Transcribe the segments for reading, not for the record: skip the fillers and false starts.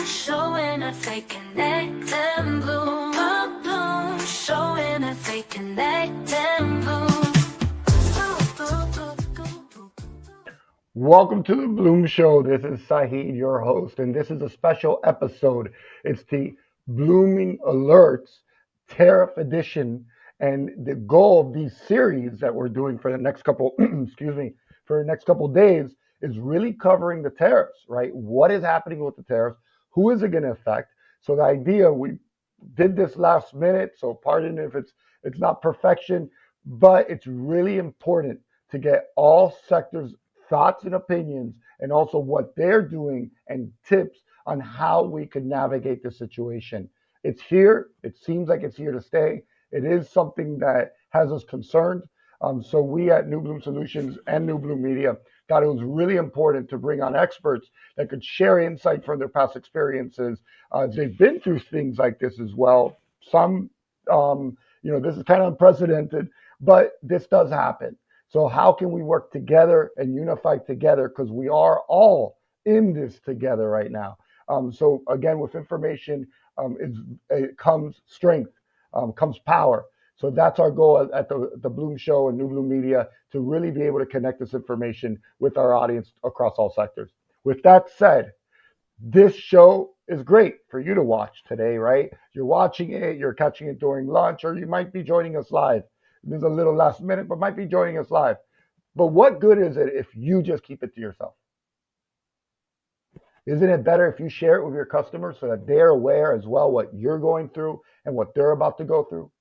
showing if they connect and bloom. Bloom, showing if they connect and bloom. Welcome to the Bloom Show. This is Saeed, your host, and this is a special episode. It's the Blooming Alerts Tariff Edition, and the goal of these series that we're doing for the next couple, excuse me, for the next couple days is really covering the tariffs, right? What is happening with the tariffs? Who is it going to affect? So the idea, we did this last minute, so pardon if it's not perfection, but it's really important to get all sectors thoughts and opinions, and also what they're doing and tips on how we can navigate the situation. It's here. It seems like it's here to stay. It is something that has us concerned. So we at New Bloom Solutions and New Bloom Media thought it was really important to bring on experts that could share insight from their past experiences. They've been through things like this as well. Some, this is kind of unprecedented, but this does happen. So how can we work together and unify together? Because we are all in this together right now. So again, with information, it comes strength, comes power. So that's our goal at the Bloom Show and New Bloom Media, to really be able to connect this information with our audience across all sectors. With that said, this show is great for you to watch today, right? You're watching it, you're catching it during lunch, or you might be joining us live. There's a little last minute, but might be joining us live. But what good is it if you just keep it to yourself? Isn't it better if you share it with your customers so that they're aware as well what you're going through and what they're about to go through?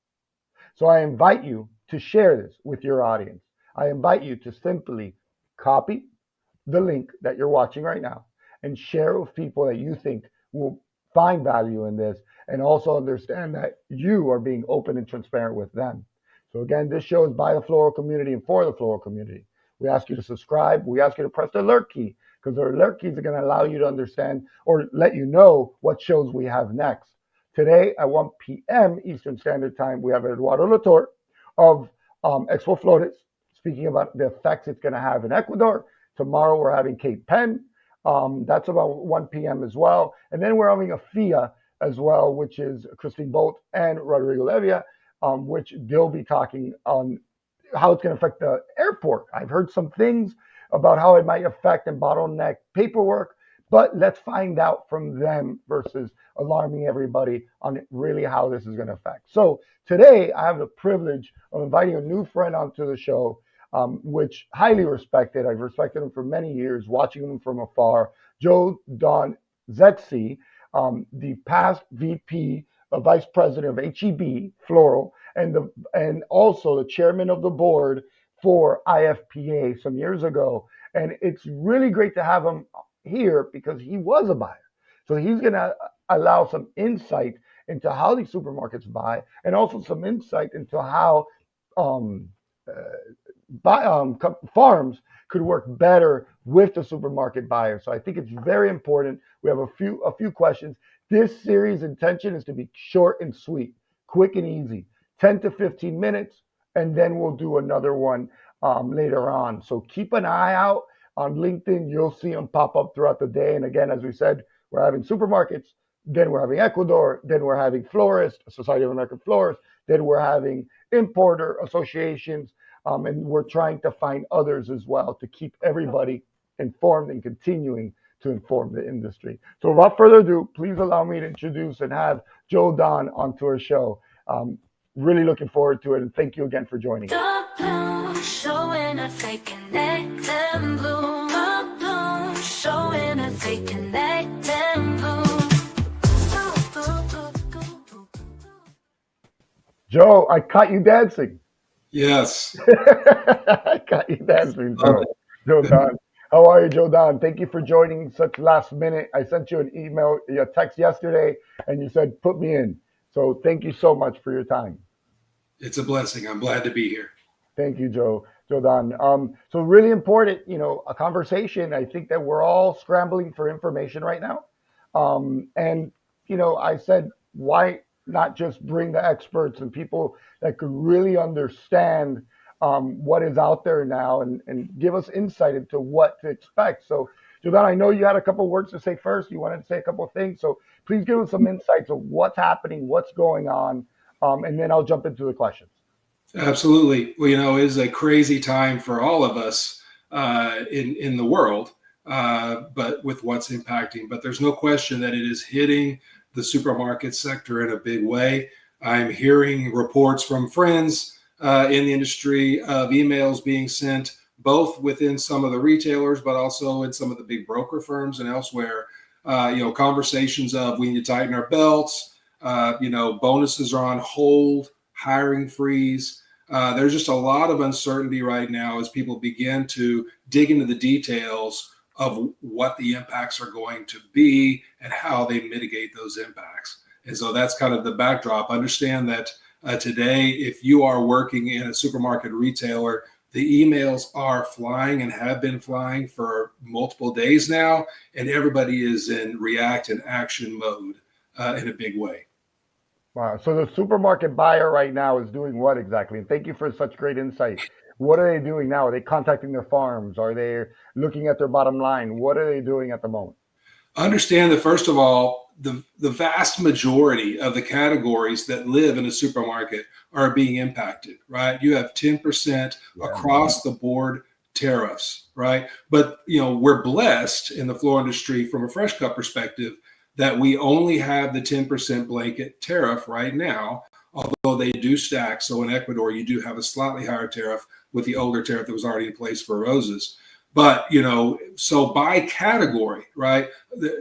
So I invite you to share this with your audience. I invite you to simply copy the link that you're watching right now and share it with people that you think will find value in this, and also understand that you are being open and transparent with them. So again, this show is by the Floral community and for the Floral community. We ask you to subscribe. We ask you to press the alert key, because the alert keys are going to allow you to understand or let you know what shows we have next. Today at 1 p.m. Eastern Standard Time, we have Eduardo Latour of Expo Flores speaking about the effects it's going to have in Ecuador. Tomorrow we're having Kate Penn. That's about 1 p.m. as well. And then we're having a FIA as well, which is Christine Bolt and Rodrigo Levia, which they'll be talking on how it's going to affect the airport. I've heard some things about how it might affect and bottleneck paperwork, but let's find out from them versus alarming everybody on really how this is going to affect. So today I have the privilege of inviting a new friend onto the show, which highly respected. I've respected him for many years, watching him from afar. Joe Don Zetzsche, the past VP, vice president of HEB Floral, and also the chairman of the board for IFPA some years ago. And it's really great to have him here because he was a buyer. So he's going to allow some insight into how these supermarkets buy, and also some insight into how farms could work better with the supermarket buyer. So I think it's very important. We have a few questions. This series intention is to be short and sweet, quick and easy, 10 to 15 minutes, and then we'll do another one later on. So keep an eye out on LinkedIn. You'll see them pop up throughout the day. And again, as we said, we're having supermarkets, then we're having Ecuador, then we're having florists, Society of American Florists, then we're having importer associations, and we're trying to find others as well to keep everybody informed and continuing to inform the industry. So without further ado, please allow me to introduce and have Joe Don onto our show. Really looking forward to it, and thank you again for joining. The bloom, showing if they connect and bloom. The bloom, showing if they connect and bloom. Joe, I caught you dancing. Yes. I caught you dancing, Joe Don. How are you, Joe Don? Thank you for joining such last minute. I sent you an email, a text yesterday, and you said, put me in. So thank you so much for your time. It's a blessing. I'm glad to be here. Thank you, Joe Don. So really important, a conversation. I think that we're all scrambling for information right now. And I said, why not just bring the experts and people that could really understand what is out there now, and give us insight into what to expect. So, Joe Don, I know you had a couple words to say first. You wanted to say a couple of things. So please give us some insights of what's happening, what's going on, and then I'll jump into the questions. Absolutely. Well, it is a crazy time for all of us in the world, but with what's impacting. But there's no question that it is hitting the supermarket sector in a big way. I'm hearing reports from friends in the industry of emails being sent both within some of the retailers, but also in some of the big broker firms and elsewhere. Conversations of we need to tighten our belts. Bonuses are on hold, hiring freeze. There's just a lot of uncertainty right now as people begin to dig into the details of what the impacts are going to be and how they mitigate those impacts. And so that's kind of the backdrop. Understand that today, if you are working in a supermarket retailer, the emails are flying and have been flying for multiple days now, and everybody is in react and action mode in a big way. Wow. So the supermarket buyer right now is doing what exactly? And thank you for such great insight. What are they doing now? Are they contacting their farms? Are they looking at their bottom line? What are they doing at the moment? Understand that, first of all, the vast majority of the categories that live in a supermarket are being impacted, right? You have 10% across the board tariffs, right? But, we're blessed in the floral industry from a fresh cut perspective that we only have the 10% blanket tariff right now, although they do stack. So in Ecuador, you do have a slightly higher tariff with the older tariff that was already in place for roses. But, so by category, right?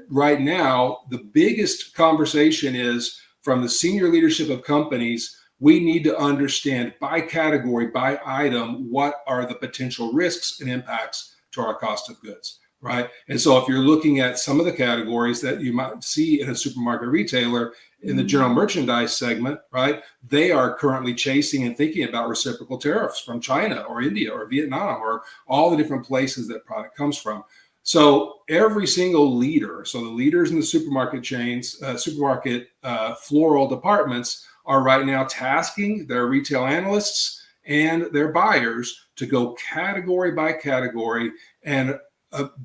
Right now, the biggest conversation is from the senior leadership of companies. We need to understand by category, by item, what are the potential risks and impacts to our cost of goods, right? And so if you're looking at some of the categories that you might see in a supermarket retailer in the general merchandise segment, right? They are currently chasing and thinking about reciprocal tariffs from China or India or Vietnam or all the different places that product comes from. So every single leader, so the leaders in the supermarket chains, floral departments are right now tasking their retail analysts and their buyers to go category by category and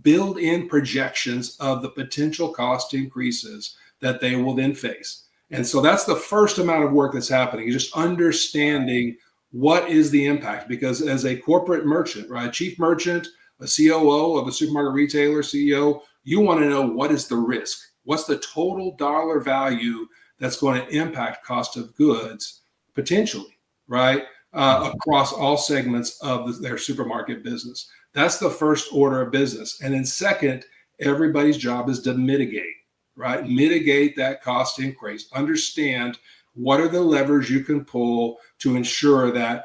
build in projections of the potential cost increases that they will then face. And so that's the first amount of work that's happening, is just understanding what is the impact. Because as a corporate merchant, right, chief merchant, a COO of a supermarket retailer, CEO, you want to know what is the risk? What's the total dollar value that's going to impact cost of goods potentially, right, across all segments of their supermarket business. That's the first order of business. And then second, everybody's job is to mitigate, right? Mitigate that cost increase. Understand what are the levers you can pull to ensure that,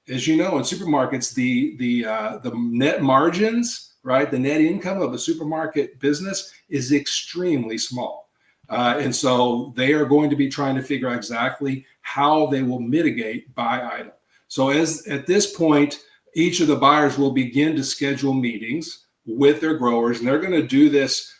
as you know, in supermarkets, the net margins, right, the net income of a supermarket business is extremely small. And so they are going to be trying to figure out exactly how they will mitigate by item. So at this point, each of the buyers will begin to schedule meetings with their growers, and they're going to do this,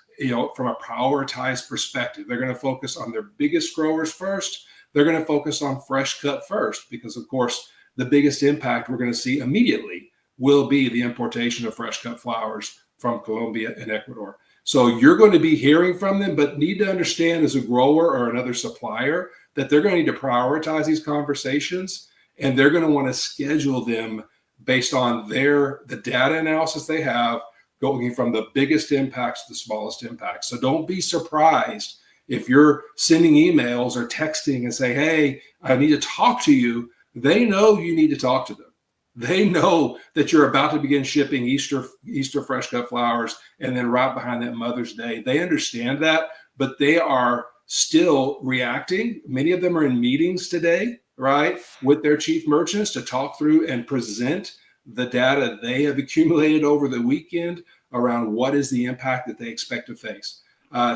from a prioritized perspective. They're going to focus on their biggest growers first. They're going to focus on fresh cut first, because of course, the biggest impact we're going to see immediately will be the importation of fresh cut flowers from Colombia and Ecuador. So you're going to be hearing from them, but need to understand as a grower or another supplier that they're going to need to prioritize these conversations, and they're going to want to schedule them based on the data analysis they have, going from the biggest impacts to the smallest impacts. So don't be surprised if you're sending emails or texting and say, hey, I need to talk to you. They know you need to talk to them. They know that you're about to begin shipping Easter fresh cut flowers, and then right behind that, Mother's Day. They understand that, but they are still reacting. Many of them are in meetings today, right, with their chief merchants to talk through and present the data they have accumulated over the weekend around what is the impact that they expect to face.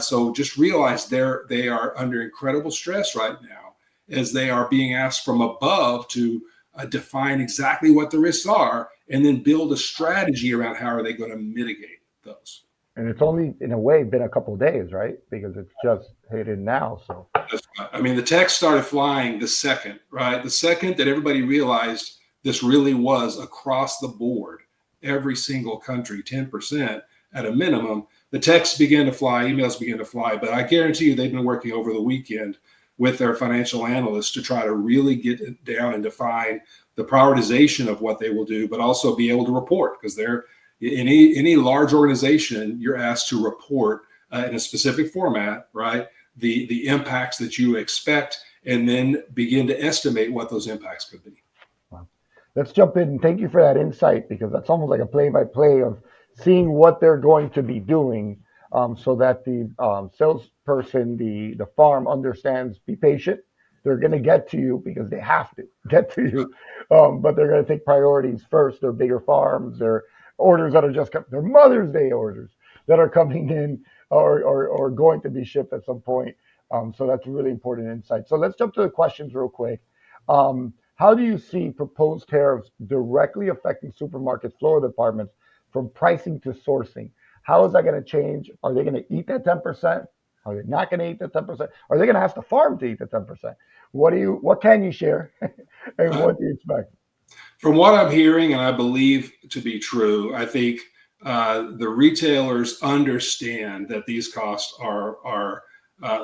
So just realize they are under incredible stress right now, as they are being asked from above to define exactly what the risks are, and then build a strategy around how are they going to mitigate those. And it's only, in a way, been a couple of days, right? Because it's just hitting now. So that's right. I mean, the text started flying the second that everybody realized this really was across the board, every single country, 10%. at a minimum. The texts began to fly, emails began to fly, but I guarantee you they've been working over the weekend with their financial analysts to try to really get it down and define the prioritization of what they will do, but also be able to report, because they're any large organization, you're asked to report in a specific format, right? The impacts that you expect, and then begin to estimate what those impacts could be. Let's jump in, and thank you for that insight, because that's almost like a play-by-play of seeing what they're going to be doing, so that the salesperson, the farm understands. Be patient. They're going to get to you because they have to get to you, but they're going to take priorities first. They're bigger farms. They're orders that are just their Mother's Day orders that are coming in, or going to be shipped at some point. So that's a really important insight. So let's jump to the questions real quick. How do you see proposed tariffs directly affecting supermarket floral departments from pricing to sourcing? How is that going to change? Are they going to eat that 10%? Are they not going to eat that 10%? Are they going to ask the farm to eat the 10%? What can you share, and what do you expect? From what I'm hearing, and I believe to be true, I think the retailers understand that these costs are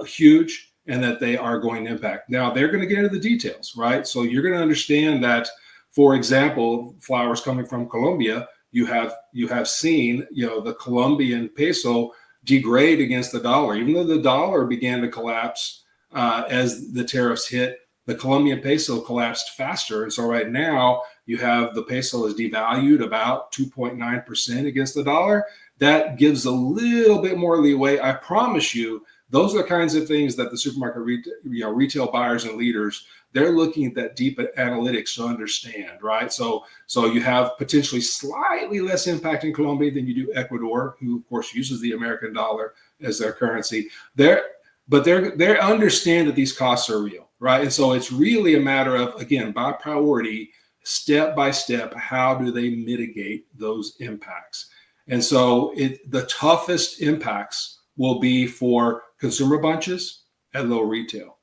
huge, and that they are going to impact. Now, they're going to get into the details, right? So you're going to understand that, for example, flowers coming from Colombia, you have seen, the Colombian peso degrade against the dollar. Even though the dollar began to collapse as the tariffs hit, the Colombian peso collapsed faster. And so right now you have the peso is devalued about 2.9% against the dollar. That gives a little bit more leeway. I promise you, those are the kinds of things that the supermarket retail buyers and leaders, they're looking at that deep analytics to understand, right? So you have potentially slightly less impact in Colombia than you do Ecuador, who of course uses the American dollar as their currency. They understand that these costs are real, right? And so it's really a matter of, again, by priority, step by step, how do they mitigate those impacts? And so the toughest impacts will be for consumer bunches at low retail.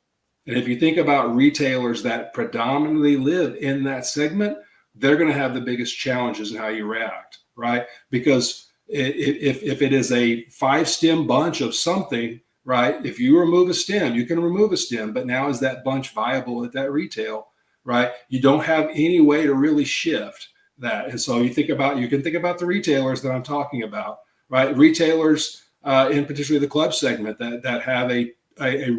And if you think about retailers that predominantly live in that segment, they're going to have the biggest challenges in how you react, right? Because if it is a 5-stem bunch of something, right? If you remove a stem, you can remove a stem, but now is that bunch viable at that retail, right? You don't have any way to really shift that. And so you can think about the retailers that I'm talking about, right? Retailers, in particularly the club segment, that have a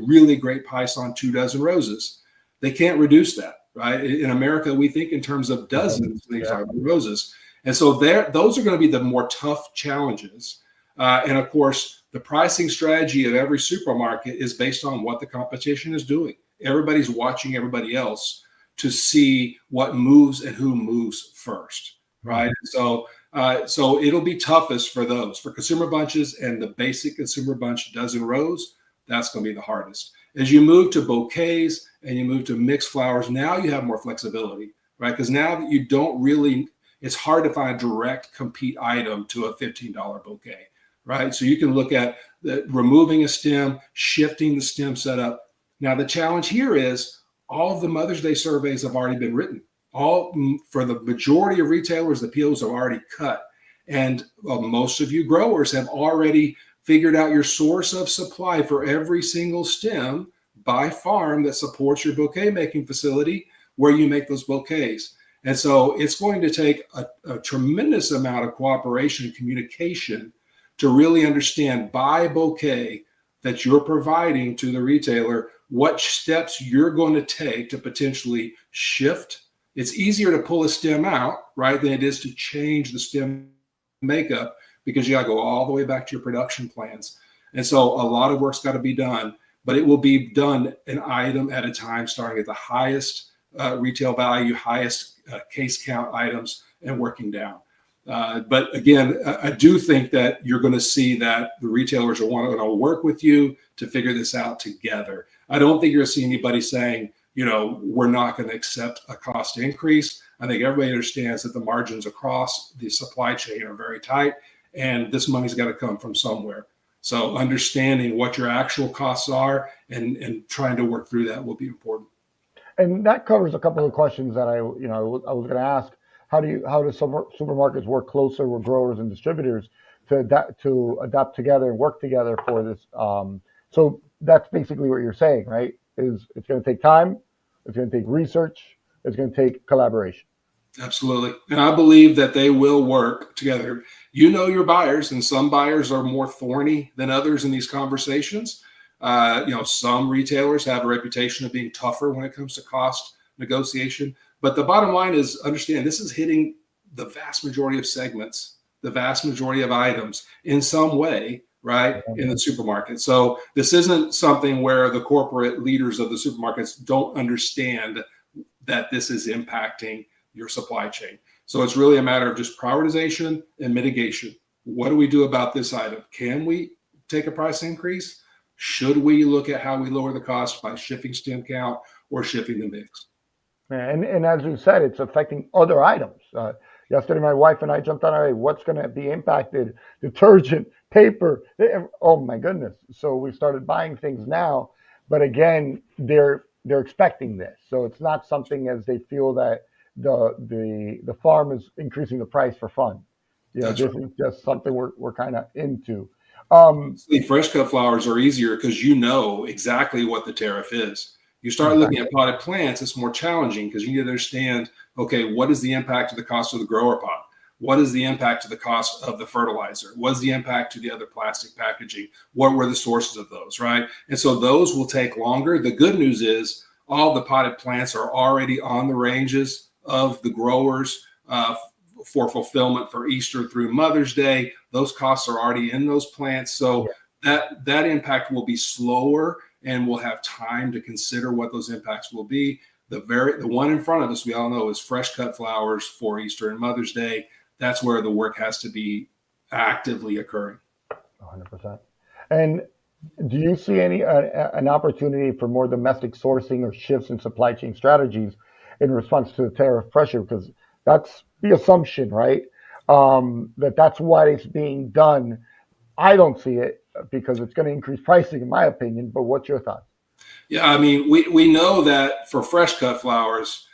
really great price on 2 dozen roses. They can't reduce that, right? In America, we think in terms of dozens, these are roses. And so those are going to be the more tough challenges. And of course, the pricing strategy of every supermarket is based on what the competition is doing. Everybody's watching everybody else to see what moves and who moves first, right? So it'll be toughest for those. For consumer bunches and the basic consumer bunch dozen rows, that's going to be the hardest. As you move to bouquets and you move to mixed flowers, now you have more flexibility, right? Because now that you don't really, it's hard to find a direct compete item to a $15 bouquet, right? So you can look at removing a stem, shifting the stem setup. Now the challenge here is all of the Mother's Day surveys have already been written. For the majority of retailers, the POs are already cut. And most of you growers have already figured out your source of supply for every single stem by farm that supports your bouquet making facility where you make those bouquets. And so it's going to take a tremendous amount of cooperation and communication to really understand by bouquet that you're providing to the retailer what steps you're going to take to potentially shift. It's easier to pull a stem out, right, than it is to change the stem makeup, because you got to go all the way back to your production plans. And so a lot of work's got to be done, but it will be done an item at a time, starting at the highest retail value, highest case count items, and working down. But again, I do think that you're going to see that the retailers are going to work with you to figure this out together. I don't think you're going to see anybody saying, we're not going to accept a cost increase. I think everybody understands that the margins across the supply chain are very tight, and this money's got to come from somewhere. So understanding what your actual costs are and trying to work through that will be important. And that covers a couple of questions that I was going to ask. How do supermarkets work closer with growers and distributors to adapt together and work together for this. So that's basically what you're saying, right? Is it's going to take time, it's going to take research, it's going to take collaboration. Absolutely. And I believe that they will work together. You know your buyers, and some buyers are more thorny than others in these conversations. Some retailers have a reputation of being tougher when it comes to cost negotiation. But the bottom line is, understand this is hitting the vast majority of segments, the vast majority of items in some way, right, in the supermarket. So this isn't something where the corporate leaders of the supermarkets don't understand that this is impacting your supply chain. So it's really a matter of just prioritization and mitigation. What do we do about this item? Can we take a price increase? Should we look at how we lower the cost by shifting stem count or shifting the mix? And as you said, it's affecting other items. Yesterday, my wife and I jumped on, hey, what's going to be impacted? Detergent, paper. Oh my goodness! So we started buying things now, but again, they're expecting this. So it's not something as they feel that the farm is increasing the price for fun. This is just something we're kind of into. Fresh cut flowers are easier because you know exactly what the tariff is. You start looking at potted plants, it's more challenging because you need to understand, okay, what is the impact of the cost of the grower pot? What is the impact to the cost of the fertilizer? What is the impact to the other plastic packaging? What were the sources of those, right? And so those will take longer. The good news is all the potted plants are already on the ranges of the growers for fulfillment for Easter through Mother's Day. Those costs are already in those plants. So that impact will be slower, and we'll have time to consider what those impacts will be. The one in front of us, we all know, is fresh cut flowers for Easter and Mother's Day. That's where the work has to be actively occurring. 100%. And do you see an opportunity for more domestic sourcing or shifts in supply chain strategies in response to the tariff pressure? Because that's the assumption, right? That's why it's being done. I don't see it because it's going to increase pricing, in my opinion. But what's your thoughts? Yeah, I mean, we know that for fresh cut flowers,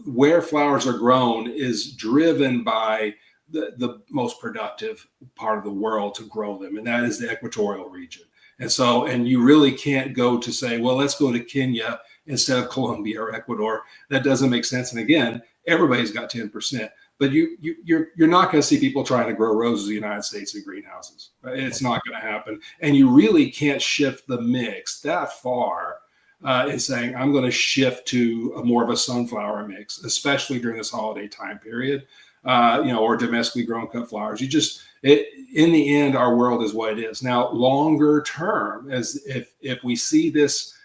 where flowers are grown is driven by the most productive part of the world to grow them, and that is the equatorial region. And you really can't go to say, well, let's go to Kenya instead of Colombia or Ecuador. That doesn't make sense. And again, everybody's got 10%, but you're not going to see people trying to grow roses in the United States in greenhouses. Right? It's not going to happen. And you really can't shift the mix that far in saying, I'm going to shift to more of a sunflower mix, especially during this holiday time period, or domestically grown cut flowers. In the end, our world is what it is. Now, longer term, as if we see this,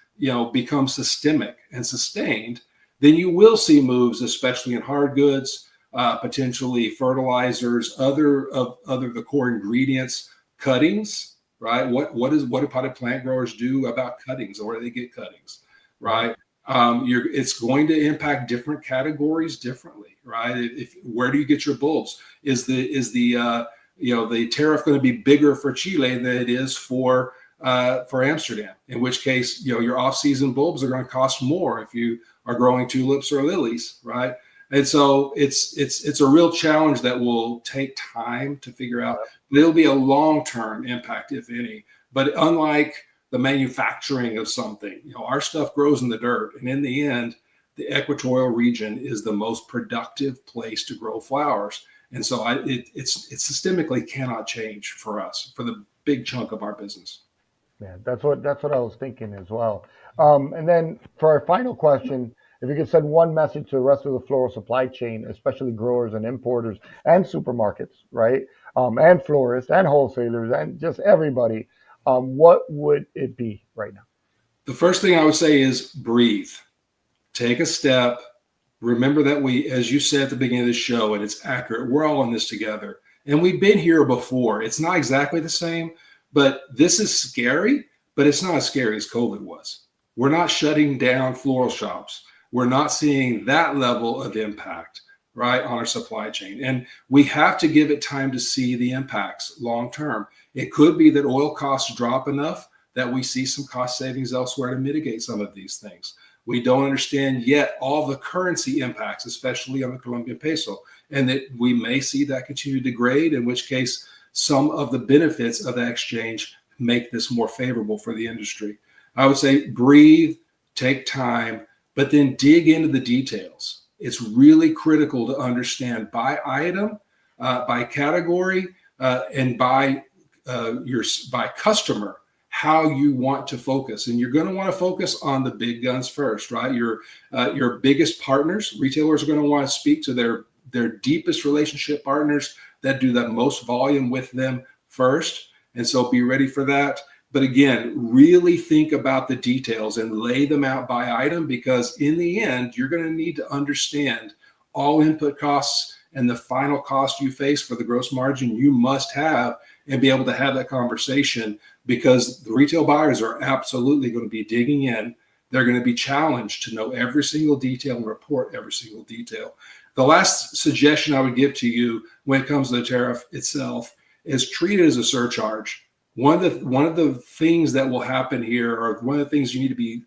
become systemic and sustained, then you will see moves, especially in hard goods, potentially fertilizers, other the core ingredients, cuttings, right? What do potted plant growers do about cuttings, or where do they get cuttings, right? It's going to impact different categories differently, right? Where do you get your bulbs? Is the tariff going to be bigger for Chile than it is for Amsterdam? In which case, your off-season bulbs are going to cost more if you are growing tulips or lilies, right? And so it's a real challenge that will take time to figure out. But it'll be a long-term impact, if any. But unlike the manufacturing of something, our stuff grows in the dirt, and in the end, the equatorial region is the most productive place to grow flowers. And so it systemically cannot change for us, for the big chunk of our business. Yeah, that's what I was thinking as well. And then for our final question, if you could send one message to the rest of the floral supply chain, especially growers and importers and supermarkets, right? And florists and wholesalers and just everybody, what would it be right now? The first thing I would say is breathe. Take a step. Remember that as you said at the beginning of the show, and it's accurate, we're all in this together. And we've been here before. It's not exactly the same, but this is scary, but it's not as scary as COVID was. We're not shutting down floral shops. We're not seeing that level of impact, right, on our supply chain. And we have to give it time to see the impacts long term. It could be that oil costs drop enough that we see some cost savings elsewhere to mitigate some of these things. We don't understand yet all the currency impacts, especially on the Colombian peso, and that we may see that continue to degrade, in which case some of the benefits of that exchange make this more favorable for the industry. I would say breathe, take time, but then dig into the details. It's really critical to understand by item, by category, and by by customer how you want to focus. And you're going to want to focus on the big guns first, right? Your biggest partners, retailers are going to want to speak to their deepest relationship partners that do the most volume with them first. And so be ready for that. But again, really think about the details and lay them out by item, because in the end, you're going to need to understand all input costs and the final cost you face for the gross margin you must have, and be able to have that conversation, because the retail buyers are absolutely going to be digging in. They're going to be challenged to know every single detail and report every single detail. The last suggestion I would give to you when it comes to the tariff itself is treat it as a surcharge. One of the things that will happen here, or one of the things you need to be,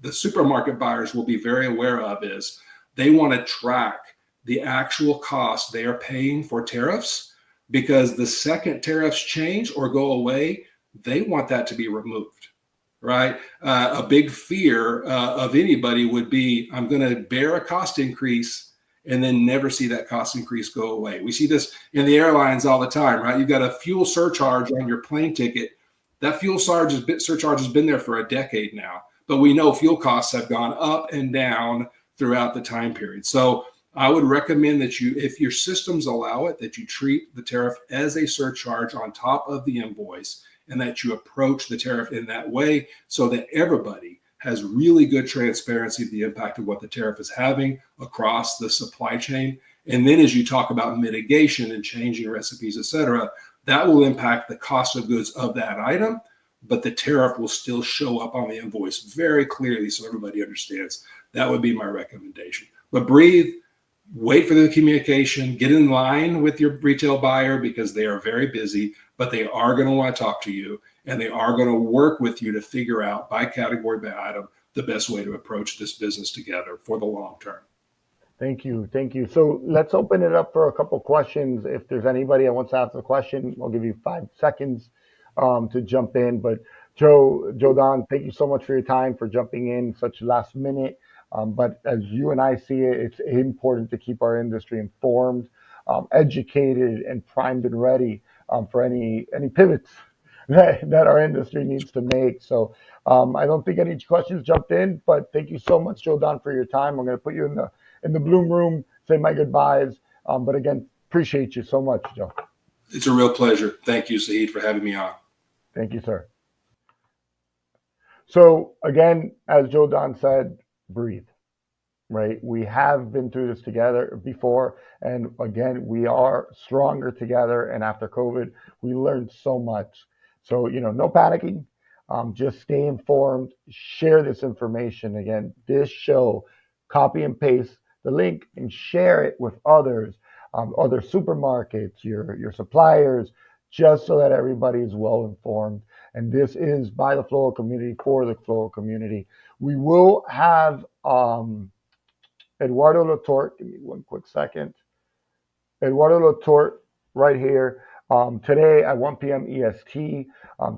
the supermarket buyers will be very aware of, is they want to track the actual cost they are paying for tariffs, because the second tariffs change or go away, they want that to be removed, right? A big fear of anybody would be, I'm going to bear a cost increase and then never see that cost increase go away. We see this in the airlines all the time, right? You've got a fuel surcharge on your plane ticket. That fuel surcharge has been there for a decade now, but we know fuel costs have gone up and down throughout the time period. So I would recommend that you, if your systems allow it, that you treat the tariff as a surcharge on top of the invoice, and that you approach the tariff in that way, so that everybody has really good transparency of the impact of what the tariff is having across the supply chain. And then as you talk about mitigation and changing recipes, et cetera, that will impact the cost of goods of that item, but the tariff will still show up on the invoice very clearly so everybody understands. That would be my recommendation. But breathe, wait for the communication, get in line with your retail buyer, because they are very busy, but they are going to want to talk to you, and they are going to work with you to figure out by category, by item, the best way to approach this business together for the long term. Thank you. Thank you. So let's open it up for a couple questions. If there's anybody that wants to ask a question, I'll give you 5 seconds to jump in. But Joe Don, thank you so much for your time, for jumping in such last minute. But as you and I see it, it's important to keep our industry informed, educated, and primed and ready for any pivots that our industry needs to make. So I don't think any questions jumped in, but thank you so much, Joe Don, for your time. I'm going to put you in the Bloom room, say my goodbyes. But again, appreciate you so much, Joe. It's a real pleasure. Thank you, Saeed, for having me on. Thank you, sir. So again, as Joe Don said, breathe, right? We have been through this together before. And again, we are stronger together. And after COVID, we learned so much. So, no panicking. Just stay informed, share this information. Again, this show, copy and paste the link and share it with others, other supermarkets, your suppliers, just so that everybody is well informed. And this is by the Floral community, for the Floral community. We will have Eduardo Latorre. Give me one quick second. Eduardo Latorre right here today at 1 p.m. EST.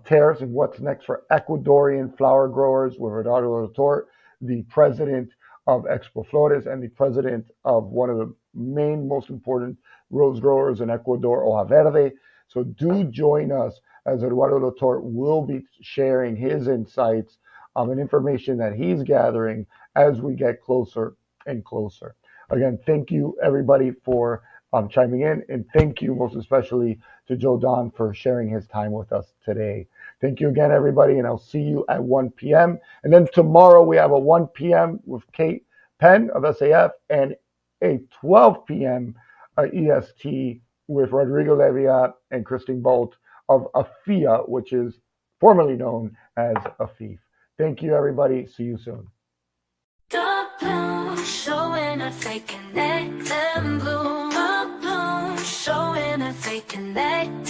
Tariffs and what's next for Ecuadorian flower growers with Eduardo Latorre, the president of Expo Flores and the president of one of the most important rose growers in Ecuador, Hoja Verde. So do join us, as Eduardo Latorre will be sharing his insights and information that he's gathering as we get closer and closer. Again, thank you everybody for chiming in, and thank you most especially to Joe Don for sharing his time with us today. Thank you again, everybody, and I'll see you at 1 p.m. And then tomorrow we have a 1 p.m. with Kate Penn of SAF and a 12 p.m. EST with Rodrigo Levia and Christine Bolt of AFIA, which is formerly known as AFIF. Thank you, everybody. See you soon. The bloom, showing a fake connect them bloom, a bloom, showing a fake connect